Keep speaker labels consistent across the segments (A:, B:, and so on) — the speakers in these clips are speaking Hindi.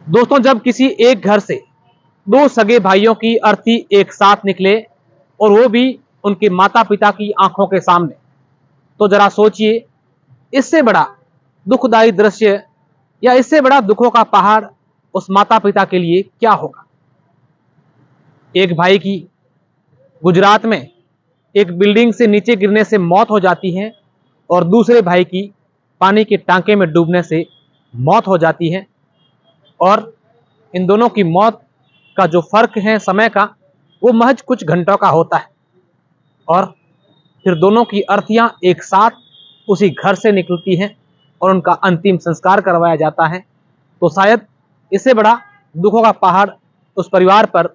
A: दोस्तों, जब किसी एक घर से दो सगे भाइयों की अर्थी एक साथ निकले और वो भी उनके माता पिता की आंखों के सामने, तो जरा सोचिए इससे बड़ा दुखदाई दृश्य या इससे बड़ा दुखों का पहाड़ उस माता पिता के लिए क्या होगा। एक भाई की गुजरात में एक बिल्डिंग से नीचे गिरने से मौत हो जाती है और दूसरे भाई की पानी के टांके में डूबने से मौत हो जाती है। और इन दोनों की मौत का जो फर्क है समय का, वो महज कुछ घंटों का होता है। और फिर दोनों की अर्थियां एक साथ उसी घर से निकलती हैं और उनका अंतिम संस्कार करवाया जाता है। तो शायद इससे बड़ा दुखों का पहाड़ उस परिवार पर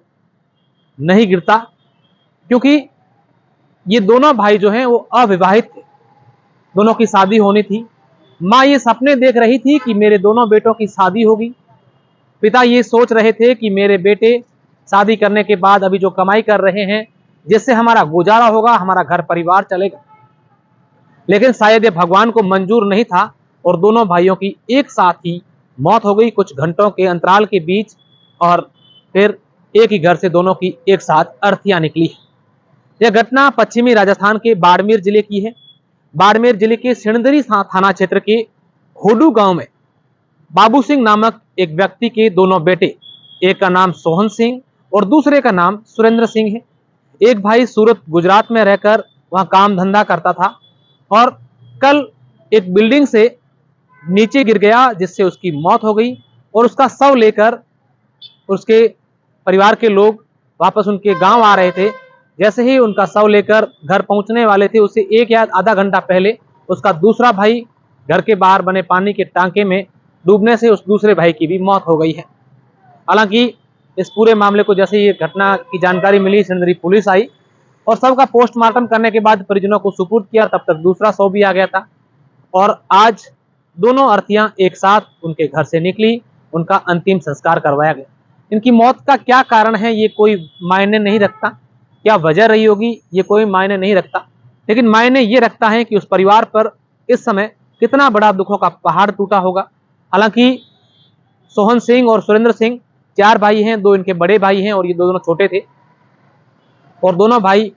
A: नहीं गिरता, क्योंकि ये दोनों भाई जो हैं वो अविवाहित थे, दोनों की शादी होनी थी। माँ ये सपने देख रही थी कि मेरे दोनों बेटों की शादी होगी। पिता ये सोच रहे थे कि मेरे बेटे शादी करने के बाद अभी जो कमाई कर रहे हैं, जिससे हमारा गुजारा होगा, हमारा घर परिवार चलेगा। लेकिन शायद ये भगवान को मंजूर नहीं था और दोनों भाइयों की एक साथ ही मौत हो गई कुछ घंटों के अंतराल के बीच। और फिर एक ही घर से दोनों की एक साथ अर्थियां निकली। यह घटना पश्चिमी राजस्थान के बाड़मेर जिले की है। बाड़मेर जिले के सिणदरी थाना क्षेत्र के होडू गांव में बाबू सिंह नामक एक व्यक्ति के दोनों बेटे, एक का नाम सोहन सिंह और दूसरे का नाम सुरेंद्र सिंह है। एक भाई सूरत गुजरात में रहकर वहां काम धंधा करता था और कल एक बिल्डिंग से नीचे गिर गया, जिससे उसकी मौत हो गई। और उसका शव लेकर उसके परिवार के लोग वापस उनके गांव आ रहे थे। जैसे ही उनका शव लेकर घर पहुंचने वाले थे, उससे एक या आधा घंटा पहले उसका दूसरा भाई घर के बाहर बने पानी के टांके में डूबने से उस दूसरे भाई की भी मौत हो गई है। हालांकि इस पूरे मामले को जैसे ये घटना की जानकारी मिली, सिणदरी पुलिस आई और सबका पोस्टमार्टम करने के बाद परिजनों को सुपुर्द किया। तब तक दूसरा शव भी आ गया था और आज दोनों अर्थियां एक साथ उनके घर से निकली, उनका अंतिम संस्कार करवाया गया। इनकी मौत का क्या कारण है ये कोई मायने नहीं रखता, क्या वजह रही होगी ये कोई मायने नहीं रखता, लेकिन मायने ये रखता है कि उस परिवार पर इस समय कितना बड़ा दुखों का पहाड़ टूटा होगा। हालांकि सोहन सिंह और सुरेंद्र सिंह 4 भाई हैं, 2 इनके बड़े भाई हैं और ये दोनों छोटे थे। और दोनों भाई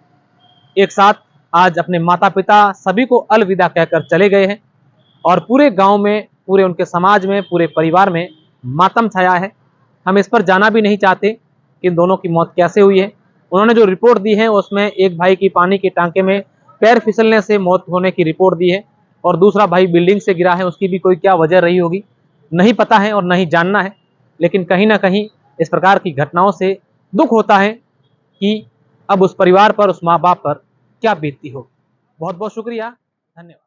A: एक साथ आज अपने माता पिता सभी को अलविदा कहकर चले गए हैं और पूरे गांव में, पूरे उनके समाज में, पूरे परिवार में मातम छाया है। हम इस पर जाना भी नहीं चाहते कि इन दोनों की मौत कैसे हुई है। उन्होंने जो रिपोर्ट दी है उसमें एक भाई की पानी के टांके में पैर फिसलने से मौत होने की रिपोर्ट दी है और दूसरा भाई बिल्डिंग से गिरा है। उसकी भी कोई क्या वजह रही होगी नहीं पता है और नहीं जानना है। लेकिन कहीं ना कहीं इस प्रकार की घटनाओं से दुख होता है कि अब उस परिवार पर, उस माँ बाप पर क्या बीतती हो। बहुत बहुत शुक्रिया, धन्यवाद।